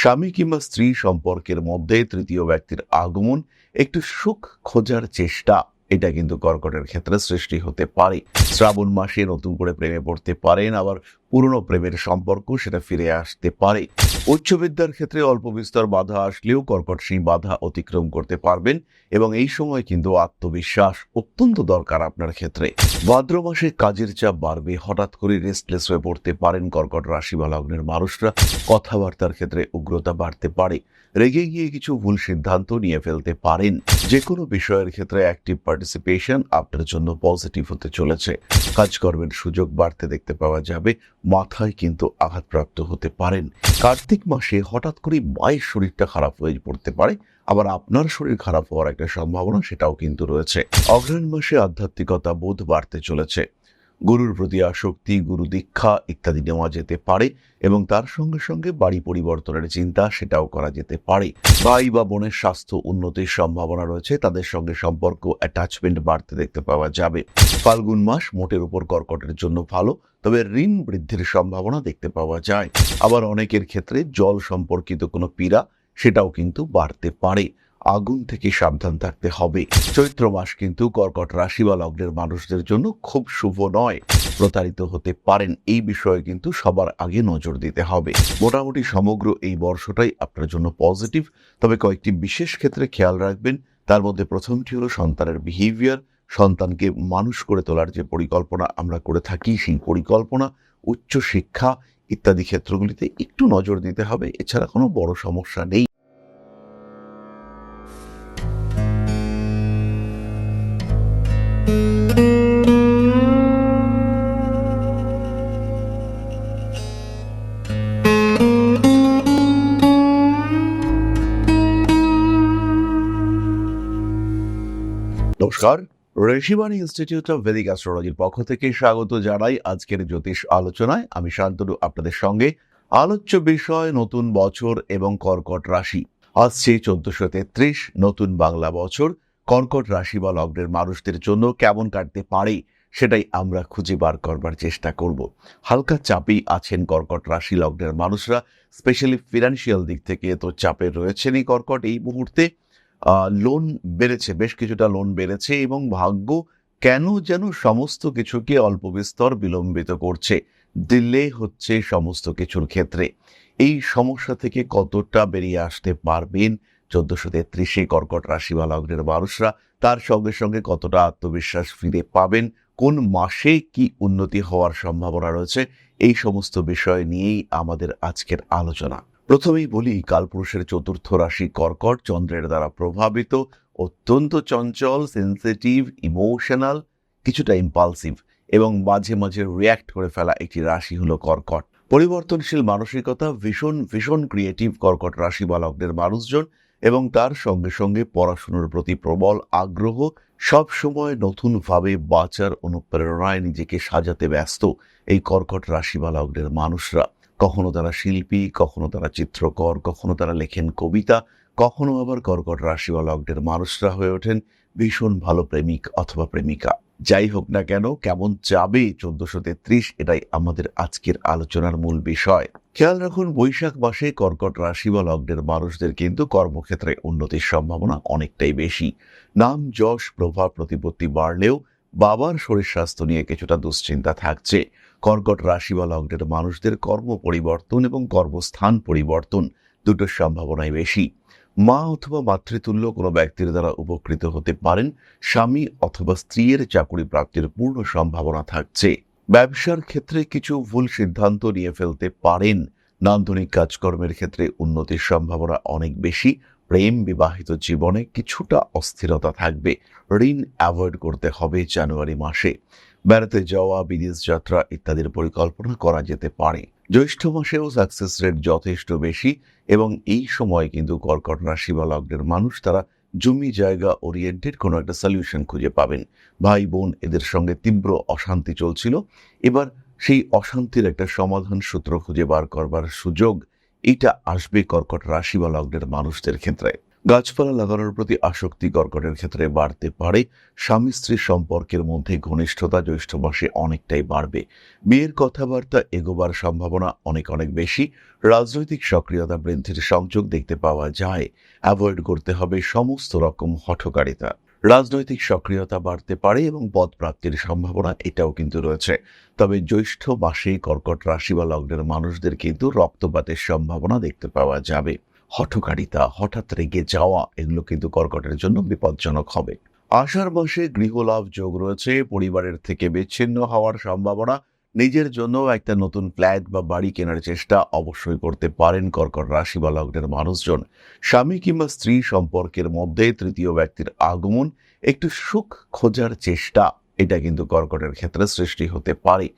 স্বামী কিংবা স্ত্রী সম্পর্কের মধ্যে তৃতীয় ব্যক্তির আগমন, একটু সুখ খোঁজার চেষ্টা, এটা কিন্তু কর্কটের ক্ষেত্রে সৃষ্টি হতে পারে। শ্রাবণ মাসে নতুন করে প্রেমে পড়তে পারেন, আবার পুরনো প্রেমের সম্পর্ক সেটা ফিরে আসতে পারে। উচ্চ বিদ্যার ক্ষেত্রে অল্প বিস্তর বাধা আসলেও কর্কট সেই বাধা অতিক্রম করতে পারবেন এবং এই সময় কিন্তু আত্মবিশ্বাস অত্যন্ত দরকার আপনার ক্ষেত্রে। ভাদ্র মাসে কাজের চাপ বাড়বে, হঠাৎ করে রেস্টলেস হয়ে পড়তে পারেন কর্কট রাশি বা লগ্নের মানুষরা। কথাবার্তার ক্ষেত্রে উগ্রতা বাড়তে পারে, রেগে গিয়ে কিছু ভুল সিদ্ধান্ত নিয়ে ফেলতে পারেন। যে কোনো বিষয়ের ক্ষেত্রে অ্যাক্টিভ পার্টিসিপেশন আপনার জন্য পজিটিভ হতে চলেছে। কাজকর্মের সুযোগ বাড়তে দেখতে পাওয়া যাবে, মাথায় কিন্তু আঘাতপ্রাপ্ত হতে পারেন। কার্তিক মাসে হঠাৎ করে মায়ের শরীরটা খারাপ হয়ে পড়তে পারে, আবার আপনার শরীর খারাপ হওয়ার একটা সম্ভাবনা সেটাও কিন্তু রয়েছে। অগ্রহায়ণ মাসে আধ্যাত্মিকতা বোধ বাড়তে চলেছে, গুরুর প্রতি আসক্তি, গুরু দীক্ষা ইত্যাদি নেওয়া যেতে পারে এবং তার সঙ্গে সঙ্গে বাড়ি পরিবর্তনের চিন্তা সেটাও করা যেতে পারে। ভাই বা বোনের স্বাস্থ্য উন্নতির সম্ভাবনা রয়েছে, তাদের সঙ্গে সম্পর্ক অ্যাটাচমেন্ট বাড়তে দেখতে পাওয়া যাবে। ফাল্গুন মাস মোটের উপর কর্কটের জন্য ভালো, তবে ঋণ বৃদ্ধির সম্ভাবনা দেখতে পাওয়া যায়। আবার অনেকের ক্ষেত্রে জল সম্পর্কিত কোনো পীড়া সেটাও কিন্তু বাড়তে পারে, আগুন থেকে সাবধান থাকতে হবে। চৈত্র মাস কিন্তু কর্কট রাশি বা লগ্নের মানুষদের জন্য খুব শুভ নয়, প্রতারিত হতে পারেন। এই বিষয়ে কিন্তু সবার আগে নজর দিতে হবে। মোটামুটি সমগ্র এই বর্ষটাই আপনার জন্য পজিটিভ, তবে কয়েকটি বিশেষ ক্ষেত্রে খেয়াল রাখবেন। তার মধ্যে প্রথমটি হলো সন্তানের বিহেভিয়ার। সন্তানকে মানুষ করে তোলার যে পরিকল্পনা আমরা করে থাকি, সেই পরিকল্পনা, উচ্চ শিক্ষা ইত্যাদি ক্ষেত্রগুলিতে একটু নজর দিতে হবে। এছাড়া কোনো বড় সমস্যা নেই। নমস্কার, ঋষিবাণী ইনস্টিটিউট অফ ভেদিক অ্যাস্ট্রোলজির পক্ষ থেকে স্বাগত জানাই আজকের জ্যোতিষ আলোচনায়। আমি শান্তনু আপনাদের সঙ্গে। আলোচ্য বিষয় নতুন বছর এবং কর্কট রাশি। আসছে 1433 নতুন বাংলা বছর কর্কট রাশি বা লগ্নের মানুষদের জন্য কেমন কাটতে পারে সেটাই আমরা খুঁজে বার করবার চেষ্টা করব। হালকা চাপেই আছেন কর্কট রাশি লগ্নের মানুষরা, স্পেশালি ফিনান্সিয়াল দিক থেকে তো চাপে রয়েছেনই কর্কট এই মুহূর্তে। লোন বেড়েছে, বেশ কিছুটা লোন বেড়েছে এবং ভাগ্য কেন যেন সমস্ত কিছুকে অল্প বিস্তর বিলম্বিত করছে, ডিলে হচ্ছে সমস্ত কিছুর ক্ষেত্রে। এই সমস্যা থেকে কতটা বেরিয়ে আসতে পারবেন 1433 কর্কট রাশি বা লগ্নের মানুষরা, তার সঙ্গে সঙ্গে কতটা আত্মবিশ্বাস ফিরে পাবেন, কোন মাসে কি উন্নতি হওয়ার সম্ভাবনা রয়েছে, এই সমস্ত বিষয় নিয়েই আমাদের আজকের আলোচনা। প্রথমেই বলি, কালপুরুষের চতুর্থ রাশি কর্কট চন্দ্রের দ্বারা প্রভাবিত, অত্যন্ত চঞ্চল, সেন্সিটিভ, ইমোশনাল, কিছুটা ইম্পালসিভ এবং মাঝে মাঝে রিয়্যাক্ট করে ফেলা একটি রাশি হলো কর্কট। পরিবর্তনশীল মানসিকতা, ভীষণ ভীষণ ক্রিয়েটিভ কর্কট রাশি বা লগ্নের মানুষজন এবং তার সঙ্গে সঙ্গে পড়াশোনার প্রতি প্রবল আগ্রহ, সব সময় নতুনভাবে বাঁচার অনুপ্রেরণায় নিজেকে সাজাতে ব্যস্ত এই কর্কট রাশি বা লগ্নের মানুষরা। কখনো তারা শিল্পী, কখনো তারা চিত্রকর, কখনো তারা লেখেন কবিতা, কখনো আবার কর্কট রাশি বা লগ্নের মানুষরা হয়ে ওঠেন ভীষণ ভালো প্রেমিক অথবা প্রেমিকা। যাই হোক না কেন, কেমন যাবে 1433 এটাই আমাদের আজকের আলোচনার মূল বিষয়। খেয়াল রাখুন, বৈশাখ মাসে কর্কট রাশি বা লগ্নের মানুষদের কিন্তু কর্মক্ষেত্রে উন্নতির সম্ভাবনা অনেকটাই বেশি। নাম যশ প্রভাব প্রতিপত্তি বাড়লেও বাবার শরীর স্বাস্থ্য নিয়ে কিছুটা দুশ্চিন্তা থাকছে। কর্কট রাশি বা লগ্নের মানুষদের কর্ম পরিবর্তন এবং কর্মস্থান পরিবর্তন দুটোর সম্ভাবনাই বেশি। মা অথবা মাতৃতুল্য কোনো ব্যক্তির দ্বারা উপকৃত হতে পারেন। স্বামী অথবা স্ত্রীর চাকরি প্রাপ্তির পূর্ণ সম্ভাবনা থাকছে। ব্যবসার ক্ষেত্রে কিছু ভুল সিদ্ধান্ত নিয়ে ফেলতে পারেন। নান্দনিক কাজকর্মের ক্ষেত্রে উন্নতির সম্ভাবনা অনেক বেশি। প্রেম বিবাহিত জীবনে কিছুটা অস্থিরতা থাকবে। ঋণ অ্যাভয়েড করতে হবে জানুয়ারি মাসে। বেড়াতে যাওয়া, বিদেশ যাত্রা ইত্যাদির পরিকল্পনা করা যেতে পারে। জ্যৈষ্ঠ মাসেও সাকসেস রেট যথেষ্ট বেশি এবং এই সময় কিন্তু কর্কট রাশি বা লগ্নের মানুষ তারা জমি জায়গা ওরিয়েন্টেড কোনো একটা সলিউশন খুঁজে পাবেন। ভাই বোন এদের সঙ্গে তীব্র অশান্তি চলছিল, এবার সেই অশান্তির একটা সমাধান সূত্র খুঁজে বার করবার সুযোগ এইটা আসবে কর্কট রাশি বা লগ্নের মানুষদের ক্ষেত্রে। গাছপালা লাগানোর প্রতি আসক্তি কর্কটের ক্ষেত্রে বাড়তে পারে। স্বামী স্ত্রীর সম্পর্কের মধ্যে ঘনিষ্ঠতা জ্যৈষ্ঠ মাসে অনেকটাই বাড়বে। বিয়ের কথাবার্তা এগোবার সম্ভাবনা অনেক অনেক বেশি। রাজনৈতিক সক্রিয়তা বৃদ্ধির সংযোগ দেখতে পাওয়া যায়। অ্যাভয়েড করতে হবে সমস্ত রকম হঠকারিতা। রাজনৈতিক সক্রিয়তা বাড়তে পারে এবং পদপ্রাপ্তির সম্ভাবনা এটাও কিন্তু রয়েছে। তবে জ্যৈষ্ঠ মাসে কর্কট রাশি বা লগ্নের মানুষদের কিন্তু রক্তপাতের সম্ভাবনা দেখতে পাওয়া যাবে। হঠকারিতা, হঠাৎ রেগে যাওয়া এগুলো কিন্তু কর্কটের জন্য বিপজ্জনক হবে। আষাঢ় মাসে গৃহলাভ যোগ রয়েছে। পরিবারের থেকে বিচ্ছিন্ন হওয়ার সম্ভাবনা। নিজের জন্য একটা নতুন ফ্ল্যাট বা বাড়ি কেনার চেষ্টা অবশ্যই করতে পারেন কর্কট রাশি বা লগ্নের মানুষজন। স্বামী কিংবা স্ত্রী সম্পর্কের মধ্যে তৃতীয় ব্যক্তির আগমন, একটু সুখ খোঁজার চেষ্টা, এটা কিন্তু কর্কটের ক্ষেত্রে সৃষ্টি হতে পারে।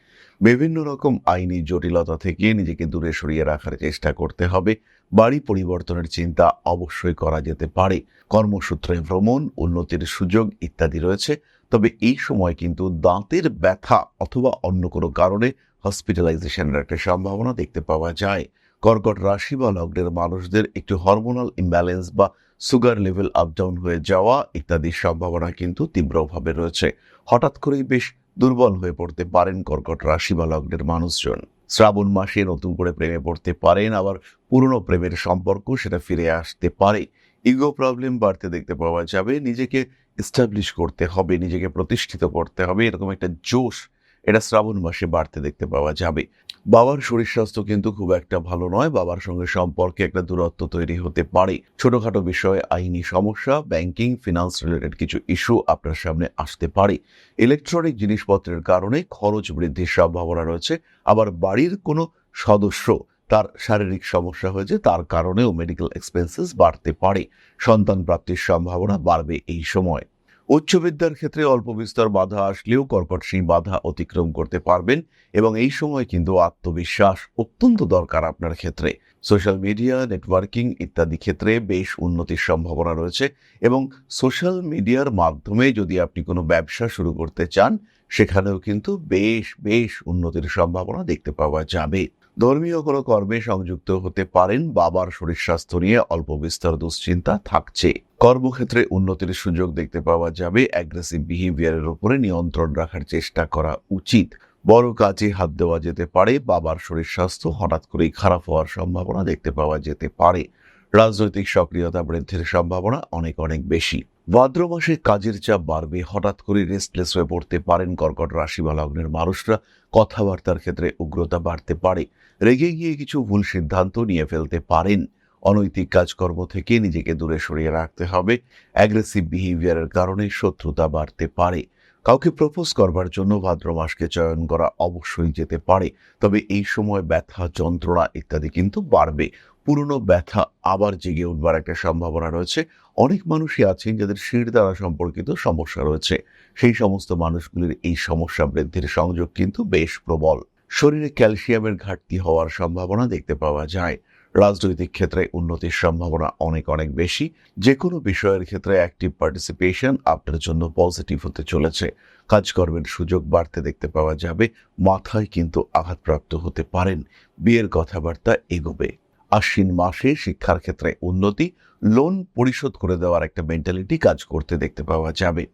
বিভিন্ন রকম আইনি জটিলতা থেকে নিজেকে দূরে সরিয়ে রাখার চেষ্টা করতে হবে। বাড়ি পরিবর্তনের চিন্তা অবশ্যই করা যেতে পারে। কর্মসূত্রে ভ্রমণ, উন্নতির সুযোগ ইত্যাদি রয়েছে। তবে এই সময় কিন্তু দাঁতের ব্যথা অথবা অন্য কোনো কারণে হসপিটালাইজেশনের একটা সম্ভাবনা দেখতে পাওয়া যায়। কর্কট রাশি বা লগ্নের মানুষদের একটু হরমোনাল ইমব্যালেন্স বা সুগার লেভেল আপ ডাউন হয়ে যাওয়া ইত্যাদির সম্ভাবনা কিন্তু তীব্রভাবে রয়েছে। হঠাৎ করেই বেশ দুর্বল হয়ে পড়তে পারেন কর্কট রাশি বা লগ্নের মানুষজন। শ্রাবণ মাসে নতুন করে প্রেমে পড়তে পারেন, আবার পুরনো প্রেমের সম্পর্ক সেটা ফিরে আসতে পারে। ইগো প্রবলেম বাড়তে দেখতে পাওয়া যাবে। নিজেকে এস্টাবলিশ করতে হবে, নিজেকে প্রতিষ্ঠিত করতে হবে, এরকম একটা জোশ এটা শ্রাবণ মাসে বাড়তে দেখতে পাওয়া যাবে। বাবার শরীর স্বাস্থ্য কিন্তু খুব একটা ভালো নয়। বাবার সঙ্গে সম্পর্কে একটা দূরত্ব তৈরি হতে পারে। ছোটখাটো বিষয়ে আইনি সমস্যা, ব্যাংকিং, ফিনান্স রিলেটেড কিছু ইস্যু আপনার সামনে আসতে পারে। ইলেকট্রনিক জিনিসপত্রের কারণে খরচ বৃদ্ধির সম্ভাবনা রয়েছে। আবার বাড়ির কোনো সদস্য তার শারীরিক সমস্যা হয়েছে, তার কারণেও মেডিকেল এক্সপেন্সেস বাড়তে পারে। সন্তান প্রাপ্তির সম্ভাবনা বাড়বে এই সময়। উচ্চ বিদ্যার ক্ষেত্রে অল্প বিস্তর বাধা আসলেও কর্কট সেই বাধা অতিক্রম করতে পারবেন এবং এই সময় কিন্তু আত্মবিশ্বাস অত্যন্ত দরকার আপনার ক্ষেত্রে। সোশ্যাল মিডিয়া, নেটওয়ার্কিং ইত্যাদি ক্ষেত্রে বেশ উন্নতির সম্ভাবনা রয়েছে এবং সোশ্যাল মিডিয়ার মাধ্যমে যদি আপনি কোনো ব্যবসা শুরু করতে চান, সেখানেও কিন্তু বেশ বেশ উন্নতির সম্ভাবনা দেখতে পাওয়া যাবে। ধর্মীয় কোনো কর্মে সংযুক্ত হতে পারেন। বাবার শরীর স্বাস্থ্য নিয়ে অল্প বিস্তর দুশ্চিন্তা থাকছে। কর্মক্ষেত্রে উন্নতির সুযোগ দেখতে পাওয়া যাবে। অ্যাগ্রেসিভ বিহেভিয়ারের উপরে নিয়ন্ত্রণ রাখার চেষ্টা করা উচিত। বড় কাজে হাত দেওয়া যেতে পারে। বাবার শরীর স্বাস্থ্য হঠাৎ করেই খারাপ হওয়ার সম্ভাবনা দেখতে পাওয়া যেতে পারে। রাজনৈতিক সক্রিয়তা বৃদ্ধির সম্ভাবনা অনেক অনেক বেশি। ভাদ্র মাসে কাজের চাপ বাড়বে। হঠাৎ করে রেস্টলেস হয়ে পড়তে পারেন কর্কট রাশি বা লগ্নের মানুষরা। কথাবার্তার ক্ষেত্রে উগ্রতা বাড়তে পারে। রেগে গিয়ে কিছু ভুল সিদ্ধান্ত নিয়ে ফেলতে পারেন। অনৈতিক কাজকর্ম থেকে নিজেকে দূরে সরিয়ে রাখতে হবে। অ্যাগ্রেসিভ বিহেভিয়ারের কারণে শত্রুতা বাড়তে পারে। কাউকে প্রপোজ করবার জন্য ভাদ্র মাসকে চয়ন করা অবশ্যই যেতে পারে। তবে এই সময় ব্যথা, যন্ত্রণা ইত্যাদি কিন্তু বাড়বে। পুরনো ব্যথা আবার জেগে উঠবার একটা সম্ভাবনা রয়েছে। অনেক মানুষই আছেন যাদের শির দ্বারা সম্পর্কিত সমস্যা রয়েছে। সেই সমস্ত মানুষগুলির এই সমস্যা বৃদ্ধির সংযোগ কিন্তু বেশ প্রবল। শরীরে ক্যালসিয়ামের ঘাটতি হওয়ার সম্ভাবনা দেখতে পাওয়া যায়। রাজনৈতিক ক্ষেত্রে উন্নতির সম্ভাবনা অনেক অনেক বেশি। যে কোনো বিষয়ের ক্ষেত্রে অ্যাক্টিভ পার্টিসিপেশন আপনার জন্য পজিটিভ হতে চলেছে। কাজকর্মের সুযোগ বাড়তে দেখতে পাওয়া যাবে। মাথায় কিন্তু আঘাতপ্রাপ্ত হতে পারেন। বিয়ের কথাবার্তা এগোবে। আশ্বিন মাসে শিক্ষার ক্ষেত্রে উন্নতি, লোন পরিশোধ করে দেওয়ার একটা মেন্টালিটি কাজ করতে দেখতে পাওয়া যাবে।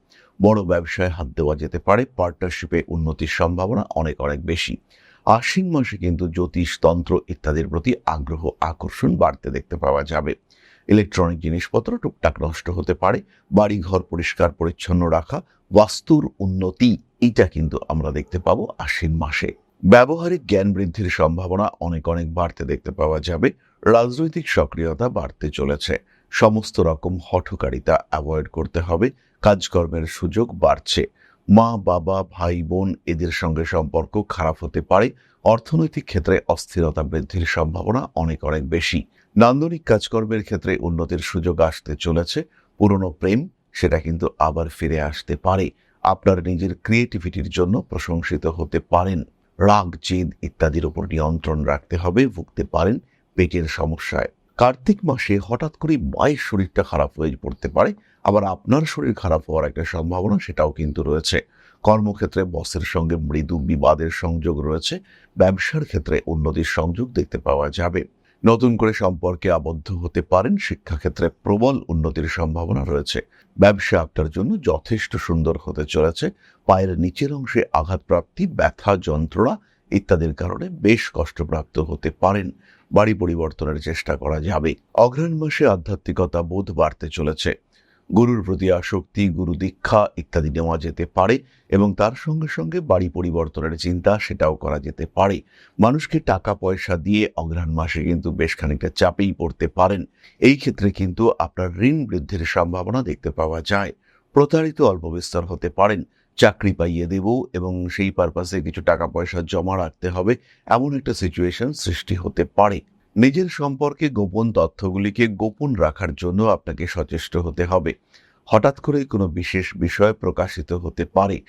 বড় ব্যবসায় হাত দেওয়া যেতে পারে। পার্টনারশিপে উন্নতির সম্ভাবনা অনেক অনেক বেশি। আশ্বিন মাসে কিন্তু জ্যোতিষ, তন্ত্র ইত্যাদির প্রতি আগ্রহ, আকর্ষণ বাড়তে দেখতে পাওয়া যাবে। ইলেকট্রনিক জিনিসপত্র টুকটাক নষ্ট হতে পারে। বাড়িঘর পরিষ্কার পরিচ্ছন্ন রাখা, বাস্তুর উন্নতি, এটা কিন্তু আমরা দেখতে পাবো আশ্বিন মাসে। ব্যবহারিক জ্ঞান বৃদ্ধির সম্ভাবনা অনেক অনেক বাড়তে দেখতে পাওয়া যাবে। রাজনৈতিক সক্রিয়তা বাড়তে চলেছে। সমস্ত রকম হঠকারিতা অ্যাভয়েড করতে হবে। কাজকর্মের সুযোগ বাড়ছে। মা, বাবা, ভাই, বোন এদের সঙ্গে সম্পর্ক খারাপ হতে পারে। অর্থনৈতিক ক্ষেত্রে অস্থিরতা বৃদ্ধির সম্ভাবনা অনেক অনেক বেশি। নান্দনিক কাজকর্মের ক্ষেত্রে উন্নতির সুযোগ আসতে চলেছে। পুরনো প্রেম সেটা কিন্তু আবার ফিরে আসতে পারে। আপনার নিজের ক্রিয়েটিভিটির জন্য প্রশংসিত হতে পারেন। রাগ, জেদ ইত্যাদির উপর নিয়ন্ত্রণ রাখতে হবে। ভুগতে পারেন পেটের সমস্যায়। কার্তিক মাসে হঠাৎ করে মায়ের শরীরটা খারাপ হয়ে পড়তে পারে। আবার আপনার শরীর খারাপ হওয়ার একটা সম্ভাবনা সেটাও কিন্তু রয়েছে। কর্মক্ষেত্রে বসের সঙ্গে মৃদু বিবাদের সংযোগ রয়েছে। ব্যবসার ক্ষেত্রে উন্নতির সংযোগ দেখতে পাওয়া যাবে। নতুন করে সম্পর্কে আবদ্ধ হতে পারেন, শিক্ষাক্ষেত্রে প্রবল উন্নতির সম্ভাবনা রয়েছে। ব্যবসা আপনার জন্য যথেষ্ট সুন্দর হতে চলেছে। পায়ের নিচের অংশে আঘাতপ্রাপ্তি, ব্যথা, যন্ত্রণা ইত্যাদির কারণে বেশ কষ্টপ্রাপ্ত হতে পারেন। বাড়ি পরিবর্তনের চেষ্টা করা যাবে। অগ্রহায়ণ মাসে আধ্যাত্মিকতা বোধ বাড়তে চলেছে। গুরুর প্রতি আসক্তি, গুরু দীক্ষা ইত্যাদি নেওয়া যেতে পারে এবং তার সঙ্গে সঙ্গে বাড়ি পরিবর্তনের চিন্তা সেটাও করা যেতে পারে। মানুষকে টাকা পয়সা দিয়ে অগ্রহায়ণ মাসে কিন্তু বেশ খানিকটা চাপেই পড়তে পারেন। এই ক্ষেত্রে কিন্তু আপনার ঋণ বৃদ্ধির সম্ভাবনা দেখতে পাওয়া যায়। প্রতারিত অল্প বিস্তর হতে পারেন। চাকরি পাইয়ে দেব এবং সেই পারপাসে কিছু টাকা পয়সা জমা রাখতে হবে, এমন একটা সিচুয়েশন সৃষ্টি হতে পারে। নিজের সম্পর্কে গোপন তথ্যগুলিকে গোপন রাখার জন্য আপনাকে সচেষ্ট হতে হবে। হঠাৎ করে কোনো বিশেষ বিষয় প্রকাশিত হতে পারে।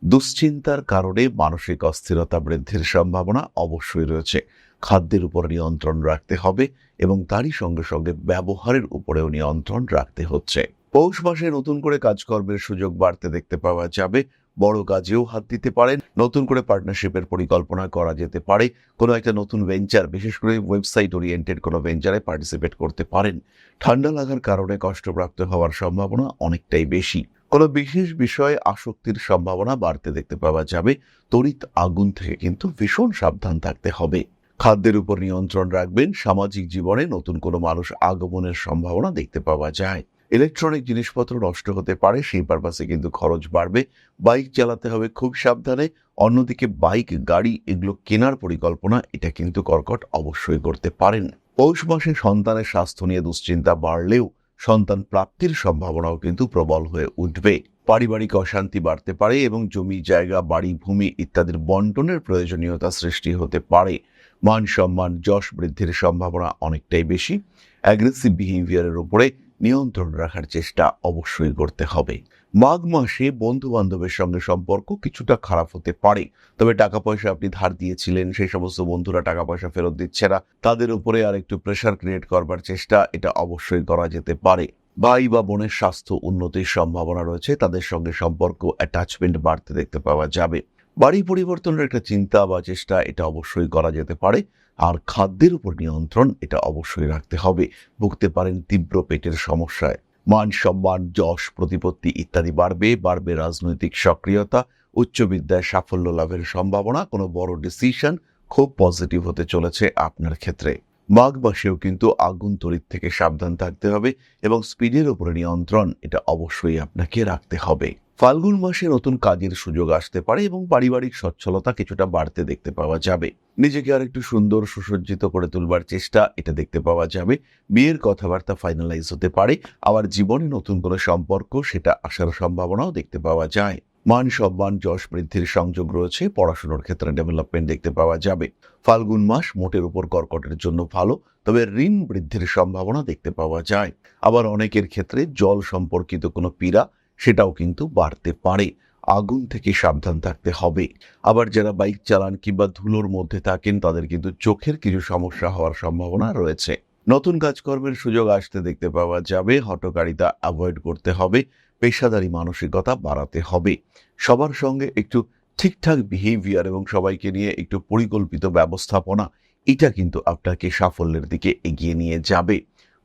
দুশ্চিন্তার কারণে মানসিক অস্থিরতা বৃদ্ধির সম্ভাবনা অবশ্যই রয়েছে। খাদ্যের উপর নিয়ন্ত্রণ রাখতে হবে এবং তারই সঙ্গে সঙ্গে ব্যবহারের উপরেও নিয়ন্ত্রণ রাখতে হচ্ছে। পৌষ মাসে নতুন করে কাজকর্মের সুযোগ বাড়তে দেখতে পাওয়া যাবে। বড় কাজেও হাত দিতে পারেন। নতুন করে পার্টনারশিপের পরিকল্পনা করা যেতে পারে। কোনো একটা নতুন ভেঞ্চার, বিশেষ করে ওয়েবসাইট ওরিয়েন্টেড কোনো ভেঞ্চারে পার্টিসিপেট করতে পারেন। ঠান্ডা লাগার কারণে কষ্টপ্রাপ্ত হওয়ার সম্ভাবনা অনেকটাই বেশি। কোনো বিশেষ বিষয়ে আসক্তির সম্ভাবনা বাড়তে দেখতে পাওয়া যাবে। তড়িৎ আগুন থেকে কিন্তু ভীষণ সাবধান থাকতে হবে। খাদ্যের উপর নিয়ন্ত্রণ রাখবেন। সামাজিক জীবনে নতুন কোনো মানুষ আগমনের সম্ভাবনা দেখতে পাওয়া যায়। ইলেকট্রনিক জিনিসপত্র নষ্ট হতে পারে, সেই পারপাসে কিন্তু খরচ বাড়বে। বাইক চালাতে হবে খুব সাবধানে। অন্যদিকে বাইক, গাড়ি এগুলো কেনার পরিকল্পনা এটা কিন্তু কর্কট অবশ্যই করতে পারেন। পৌষ মাসে সন্তানের স্বাস্থ্য নিয়ে দুশ্চিন্তা বাড়লেও সন্তান প্রাপ্তির সম্ভাবনাও কিন্তু প্রবল হয়ে উঠবে। পারিবারিক অশান্তি বাড়তে পারে এবং জমি জায়গা, বাড়ি, ভূমি ইত্যাদির বন্টনের প্রয়োজনীয়তা সৃষ্টি হতে পারে। মান সম্মান, যশ বৃদ্ধির সম্ভাবনা অনেকটাই বেশি। অ্যাগ্রেসিভ বিহেভিয়ারের উপরে নিয়ন্ত্রণ রাখার চেষ্টা অবশ্যই করতে হবে। মাঘ মাসে বন্ধু বান্ধবের সঙ্গে সম্পর্ক কিছুটা খারাপ হতে পারে। তবে টাকা পয়সা আপনি ধার দিয়েছিলেন, সেই সমস্ত বন্ধুরা টাকা পয়সা ফেরত দিচ্ছে না, তাদের উপরে আর একটু প্রেশার ক্রিয়েট করবার চেষ্টা এটা অবশ্যই করা যেতে পারে। ভাই বা বোনের স্বাস্থ্য উন্নতির সম্ভাবনা রয়েছে। তাদের সঙ্গে সম্পর্ক, অ্যাটাচমেন্ট বাড়তে দেখতে পাওয়া যাবে। বাড়ি পরিবর্তনের একটা চিন্তা বা চেষ্টা এটা অবশ্যই করা যেতে পারে। আর খাদ্যের উপর নিয়ন্ত্রণ এটা অবশ্যই রাখতে হবে। ভুগতে পারেন তীব্র পেটের সমস্যায়। মান সম্মান, যশ, প্রতিপত্তি ইত্যাদি বাড়বে রাজনৈতিক সক্রিয়তা, উচ্চ বিদ্যায় সাফল্য লাভের সম্ভাবনা। কোনো বড় ডিসিশন খুব পজিটিভ হতে চলেছে আপনার ক্ষেত্রে। মাঘ মাসেও কিন্তু আগুন তড়িৎ থেকে সাবধান থাকতে হবে এবং স্পিডের উপরে নিয়ন্ত্রণ এটা অবশ্যই আপনাকে রাখতে হবে। ফাল্গুন মাসে নতুন কাজের সুযোগ আসতে পারে এবং পারিবারিক সচ্ছলতা কিছুটা বাড়তে দেখতে পাওয়া যাবে। নিজেকে আর একটু সুন্দর সুসজ্জিত করে তুলবার চেষ্টা এটা দেখতে পাওয়া যাবে। বিয়ের কথাবার্তা ফাইনালাইজ হতে পারে। আবার জীবনে নতুন কোনো সম্পর্ক সেটা আসার সম্ভাবনাও দেখতে পাওয়া যায়। মান সম্মান, যশ বৃদ্ধির সংযোগ রয়েছে। পড়াশোনার ক্ষেত্রে ডেভেলপমেন্ট দেখতে পাওয়া যাবে। ফাল্গুন মাস মোটের উপর কর্কটের জন্য ভালো, তবে ঋণ বৃদ্ধির সম্ভাবনা দেখতে পাওয়া যায়। আবার অনেকের ক্ষেত্রে জল সম্পর্কিত কোনো পীড়া সেটাও কিন্তু বাড়তে পারে। আগুন থেকে সাবধান থাকতে হবে। আবার যারা বাইক চালান কিংবা ধুলোর মধ্যে থাকেন তাদের কিন্তু চোখের কিছু সমস্যা হওয়ার সম্ভাবনা রয়েছে। নতুন কাজকর্মের সুযোগ আসতে দেখতে পাওয়া যাবে। হঠকারিতা অ্যাভয়েড করতে হবে। পেশাদারি মানসিকতা বাড়াতে হবে। সবার সঙ্গে একটু ঠিকঠাক বিহেভিয়ার এবং সবাইকে নিয়ে একটু পরিকল্পিত ব্যবস্থাপনা এটা কিন্তু আপনাকে সাফল্যের দিকে এগিয়ে নিয়ে যাবে।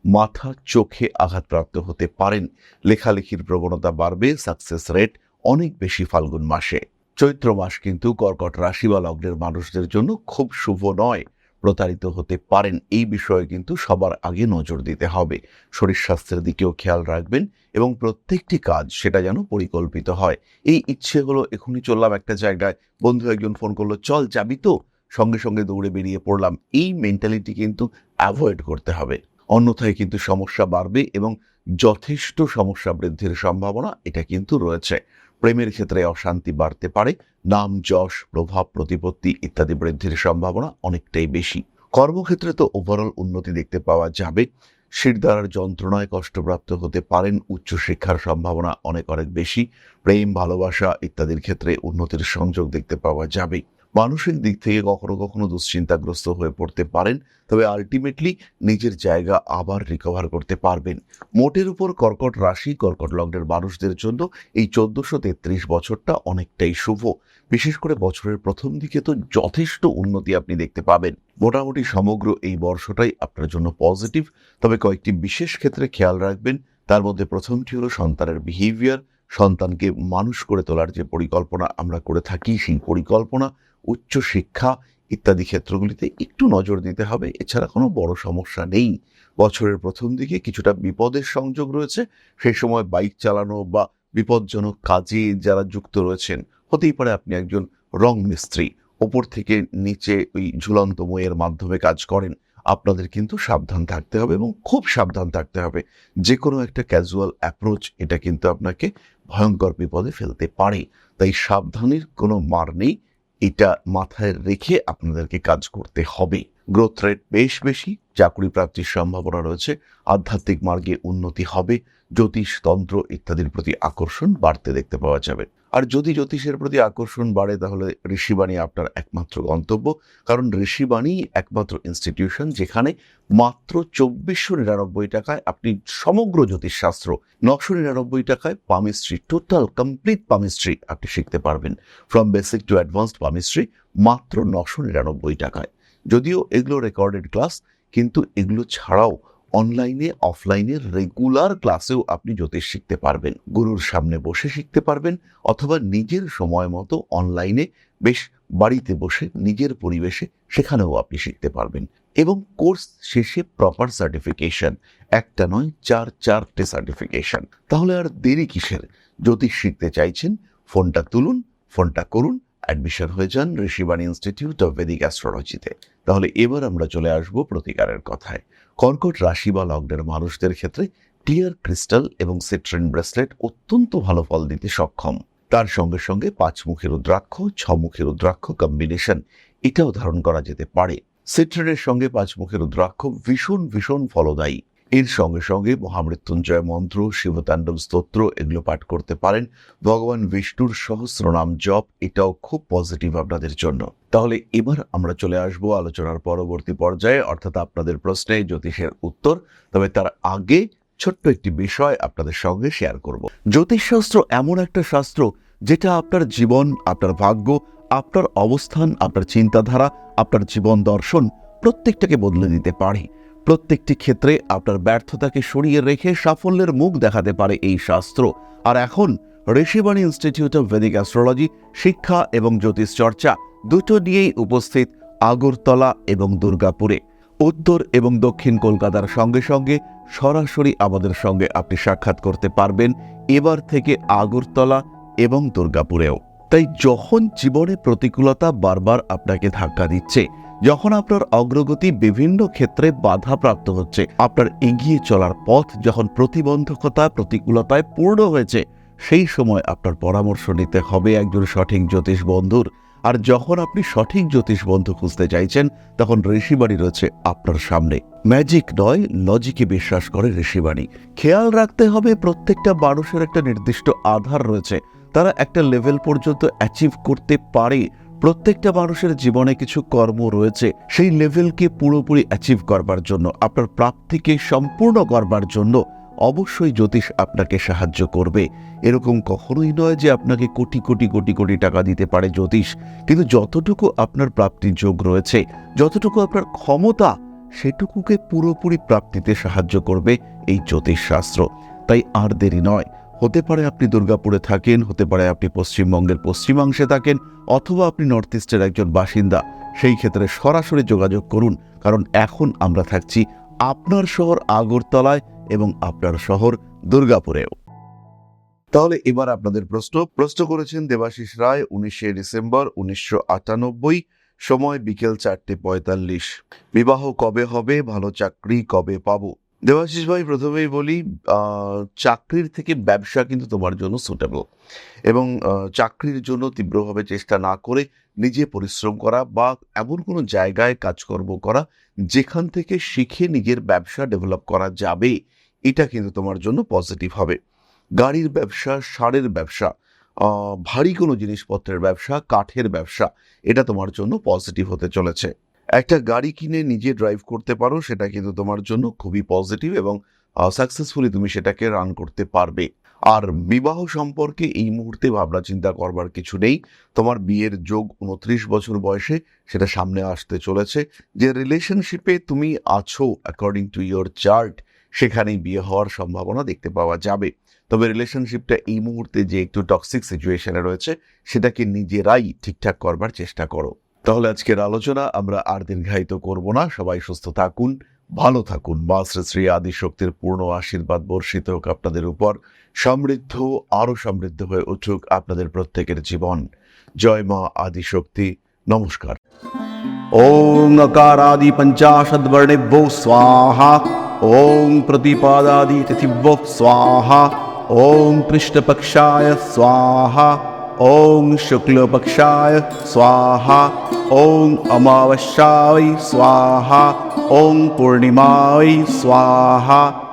মাথা, চোখে আঘাতপ্রাপ্ত হতে পারেন। লেখালেখির প্রবণতা বাড়বে। সাকসেস রেট অনেক বেশি ফাল্গুন মাসে। চৈত্র মাস কিন্তু কর্কট রাশি বা লগ্নের মানুষদের জন্য খুব শুভ নয়। প্রতারিত হতে পারেন। এই বিষয়ে কিন্তু সবার আগে নজর দিতে হবে। শরীর স্বাস্থ্যের দিকেও খেয়াল রাখবেন এবং প্রত্যেকটি কাজ সেটা যেন পরিকল্পিত হয়। এই ইচ্ছে হলো এখনই চললাম একটা জায়গায়, বন্ধু একজন ফোন করলো, চল যাবি তো, সঙ্গে সঙ্গে দৌড়ে বেরিয়ে পড়লাম, এই মেন্টালিটি কিন্তু অ্যাভয়েড করতে হবে। অন্যথায় কিন্তু সমস্যা বাড়বে এবং যথেষ্ট সমস্যা বৃদ্ধির সম্ভাবনা এটা কিন্তু রয়েছে। প্রেমের ক্ষেত্রে অশান্তি বাড়তে পারে। নাম, যশ, প্রভাব, প্রতিপত্তি ইত্যাদি বৃদ্ধির সম্ভাবনা অনেকটাই বেশি। কর্মক্ষেত্রে তো ওভারঅল উন্নতি দেখতে পাওয়া যাবে। শিরদাঁড়ার যন্ত্রণায় কষ্টপ্রাপ্ত হতে পারেন। উচ্চশিক্ষার সম্ভাবনা অনেক বেশি। প্রেম, ভালোবাসা ইত্যাদির ক্ষেত্রে উন্নতির সংযোগ দেখতে পাওয়া যাবে। মানসিক দিক থেকে কখনো কখনো দুশ্চিন্তাগ্রস্ত হয়ে পড়তে পারেন, তবে আলটিমেটলি নিজের জায়গা আবার রিকভার করতে পারবেন। মোটের উপর কর্কট রাশি, কর্কট লগ্নের মানুষদের জন্য এই 1433 বছরটা অনেকটাই শুভ। বিশেষ করে বছরের প্রথম দিকে তো যথেষ্ট উন্নতি আপনি দেখতে পাবেন। মোটামুটি সমগ্র এই বর্ষটাই আপনার জন্য পজিটিভ, তবে কয়েকটি বিশেষ ক্ষেত্রে খেয়াল রাখবেন। তার মধ্যে প্রথমটি হলো সন্তানের বিহেভিয়ার। সন্তানকে মানুষ করে তোলার যে পরিকল্পনা আমরা করে থাকি, সেই পরিকল্পনা, উচ্চ শিক্ষা ইত্যাদি ক্ষেত্রগুলিতে একটু নজর দিতে হবে। এছাড়া কোনো বড় সমস্যা নেই। বছরের প্রথম দিকে কিছুটা বিপদের সংযোগ রয়েছে। সেই সময় বাইক চালানো বা বিপজ্জনক কাজে যারা যুক্ত রয়েছেন, হতেই পারে আপনি একজন রং মিস্ত্রি, ওপর থেকে নিচে ওই ঝুলন্ত মইয়ের মাধ্যমে কাজ করেন, আপনাদের কিন্তু সাবধান থাকতে হবে এবং খুব সাবধান থাকতে হবে। যে কোনো একটা ক্যাজুয়াল অ্যাপ্রোচ এটা কিন্তু আপনাকে ভয়ঙ্কর বিপদে ফেলতে পারে। তাই সাবধানের কোনো মার নেই, এটা মাথায় রেখে আপনাদেরকে কাজ করতে হবে। গ্রোথ রেট বেশ বেশি, চাকরি প্রাপ্তির সম্ভাবনা রয়েছে, আধ্যাত্মিক মার্গে উন্নতি হবে, জ্যোতিষ, তন্ত্র ইত্যাদির প্রতি আকর্ষণ বাড়তে দেখতে পাওয়া যাবে। আর যদি জ্যোতিষের প্রতি আকর্ষণ বাড়ে তাহলে ঋষিবাণী আপনার একমাত্র গন্তব্য, কারণ ঋষিবাণী একমাত্র ইনস্টিটিউশন যেখানে মাত্র 2499 টাকায় আপনি সমগ্র জ্যোতিষশাস্ত্র, 999 টাকায় পামিস্ট্রি, টোটাল কমপ্লিট পামিস্ট্রি আপনি শিখতে পারবেন। From basic to advanced palmistry মাত্র 999 টাকায়। যদিও এগুলো রেকর্ডেড ক্লাস, কিন্তু এগুলো ছাড়াও অনলাইনে অফলাইনে রেগুলার ক্লাসেও আপনি জ্যোতিষ শিখতে পারবেন। গুরুর সামনে বসে শিখতে পারবেন, অথবা নিজের সময় মতো অনলাইনে বেশ বাড়িতে বসে নিজের পরিবেশে সেখানেও আপনি শিখতে পারবেন। এবং কোর্স শেষে প্রপার সার্টিফিকেশন, একটা নয় 4-4টে সার্টিফিকেশন। তাহলে আর দেরি কিসের? জ্যোতিষ শিখতে চাইছেন, ফোনটা তুলুন, ফোনটা করুন, অ্যাডমিশন হয়ে যান ঋষিবাণী ইনস্টিটিউট অফ ভেদিক অ্যাস্ট্রোলজিতে। তাহলে এবার আমরা চলে আসবো প্রতিকারের কথায়। কর্কট রাশি বা লগ্নের মানুষদের ক্ষেত্রে ক্লিয়ার ক্রিস্টাল এবং সিট্রিন ব্রেসলেট অত্যন্ত ভালো ফল দিতে সক্ষম। তার সঙ্গে সঙ্গে 5 মুখী রুদ্রাক্ষ, 6 মুখী রুদ্রাক্ষ কম্বিনেশন এটাও ধারণ করা যেতে পারে। সিট্রিনের সঙ্গে 5 মুখী রুদ্রাক্ষ ভীষণ ভীষণ ফলদায়ী। এর সঙ্গে সঙ্গে মহামৃত্যুঞ্জয় মন্ত্র, শিবতাণ্ডব স্তোত্র এগুলো পাঠ করতে পারেন। ভগবান বিষ্ণুর সহস্রনাম জপ এটাও খুব পজিটিভ আপনাদের জন্য। তাহলে এবার আমরা চলে আসব আলোচনার পরবর্তী পর্যায়ে, অর্থাৎ আপনাদের প্রশ্নে জ্যোতিষের উত্তর। তবে তার আগে ছোট্ট একটি বিষয় আপনাদের সঙ্গে শেয়ার করব। জ্যোতিষশাস্ত্র এমন একটা শাস্ত্র যেটা আপনার জীবন, আপনার ভাগ্য, আপনার অবস্থান, আপনার চিন্তাধারা, আপনার জীবন দর্শন প্রত্যেকটাকে বদলে দিতে পারে। প্রত্যেকটি ক্ষেত্রে আপনার ব্যর্থতাকে সরিয়ে রেখে সাফল্যের মুখ দেখাতে পারে এই শাস্ত্র। আর এখন Rishibani institute of Vedic astrology শিক্ষা এবং জ্যোতিষ চর্চা দুটো নিয়েই উপস্থিত আগরতলা এবং দুর্গাপুরে। উত্তর এবং দক্ষিণ কলকাতার সঙ্গে সঙ্গে সরাসরি আমাদের সঙ্গে আপনি সাক্ষাৎ করতে পারবেন এবার থেকে আগরতলা এবং দুর্গাপুরেও। তাই যখন জীবনে প্রতিকূলতা বারবার আপনাকে ধাক্কা দিচ্ছে, যখন আপনার অগ্রগতি বিভিন্ন ক্ষেত্রে বাধাপ্রাপ্ত হচ্ছে, আপনার এগিয়ে চলার পথ যখন প্রতিবন্ধকতা, প্রতিকূলতায় পূর্ণ হয়েছে, সেই সময় আপনার পরামর্শ নিতে হবে একজন সঠিক জ্যোতিষ বন্ধুর। আর যখন আপনি সঠিক জ্যোতিষ বন্ধু খুঁজতে চাইছেন, তখন ঋষিবাণী রয়েছে আপনার সামনে। ম্যাজিক নয়, লজিকে বিশ্বাস করে ঋষিবাণী। খেয়াল রাখতে হবে প্রত্যেকটা মানুষের একটা নির্দিষ্ট আধার রয়েছে, তারা একটা লেভেল পর্যন্ত অ্যাচিভ করতে পারে। প্রত্যেকটা মানুষের জীবনে কিছু কর্ম রয়েছে, সেই লেভেলকে পুরোপুরি অ্যাচিভ করবার জন্য, আপনার প্রাপ্তিকে সম্পূর্ণ করবার জন্য অবশ্যই জ্যোতিষ আপনাকে সাহায্য করবে। এরকম কখনোই নয় যে আপনাকে কোটি কোটি কোটি কোটি টাকা দিতে পারে জ্যোতিষ, কিন্তু যতটুকু আপনার প্রাপ্তির যোগ রয়েছে, যতটুকু আপনার ক্ষমতা, সেটুকুকে পুরোপুরি প্রাপ্তিতে সাহায্য করবে এই জ্যোতিষ শাস্ত্র। তাই আর দেরি নয়। হতে পারে আপনি দুর্গাপুরে থাকেন, হতে পারে আপনি পশ্চিমবঙ্গের পশ্চিমাংশে থাকেন, অথবা আপনি নর্থ ইস্টের একজন বাসিন্দা। সেই ক্ষেত্রে সরাসরি যোগাযোগ করুন, কারণ এখন আমরা থাকছি আপনার শহর আগরতলায় এবং আপনার শহর দুর্গাপুরেও। তাহলে এবার আপনাদের প্রশ্ন করেছেন দেবাশিস রায়, 19শে ডিসেম্বর 1998, সময় বিকেল 4:45। বিবাহ কবে হবে, ভালো চাকরি কবে পাবো? দেবাশিস ভাই, প্রথমেই বলি, চাকরির থেকে ব্যবসা কিন্তু তোমার জন্য সুটেবল। এবং চাকরির জন্য তীব্রভাবে চেষ্টা না করে নিজে পরিশ্রম করা বা এমন কোনো জায়গায় কাজকর্ম করা যেখান থেকে শিখে নিজের ব্যবসা ডেভেলপ করা যাবে, এটা কিন্তু তোমার জন্য পজিটিভ হবে। গাড়ির ব্যবসা, সারের ব্যবসা, ভারী কোনো জিনিসপত্রের ব্যবসা, কাঠের ব্যবসা, এটা তোমার জন্য পজিটিভ হতে চলেছে। একটা গাড়ি কিনে নিজে ড্রাইভ করতে পারো, সেটা কিন্তু তোমার জন্য খুবই পজিটিভ এবং সাকসেসফুলি তুমি সেটাকে রান করতে পারবে। আর বিবাহ সম্পর্কে এই মুহূর্তে ভাবনা চিন্তা করবার কিছু নেই। তোমার বিয়ের যোগ 29 বছর বয়সে সেটা সামনে আসতে চলেছে। যে রিলেশনশিপে তুমি আছো অ্যাকর্ডিং টু ইয়োর চার্ট, সেখানেই বিয়ে হওয়ার সম্ভাবনা দেখতে পাওয়া যাবে। তবে রিলেশনশিপটা এই মুহূর্তে যে একটু টক্সিক সিচুয়েশনে রয়েছে, সেটাকে নিজেরাই ঠিকঠাক করবার চেষ্টা করো। তাহলে আজকের আলোচনা আমরা আর দীর্ঘায়িত করব না। সবাই সুস্থ থাকুন, ভালো থাকুন। মা শ্রী শ্রী আদিশক্তির পূর্ণ আশীর্বাদ বর্ষিত হোক আপনাদের উপর। সমৃদ্ধ, আরো সমৃদ্ধ হয়ে উঠুক আপনাদের প্রত্যেকের জীবন। জয় মা আদিশক্তি। নমস্কার। ॐ अकारादि पञ्चाशद्वर्णेभ्यो स्वाहा। ॐ प्रतिपादादि तिथिभ्यो स्वाहा। ॐ कृष्णपक्षाय स्वाहा। ॐ शुक्लपक्षाय स्वाहा। ॐ अमावस्याय स्वाहा। ॐ पूर्णिमाय स्वाहा।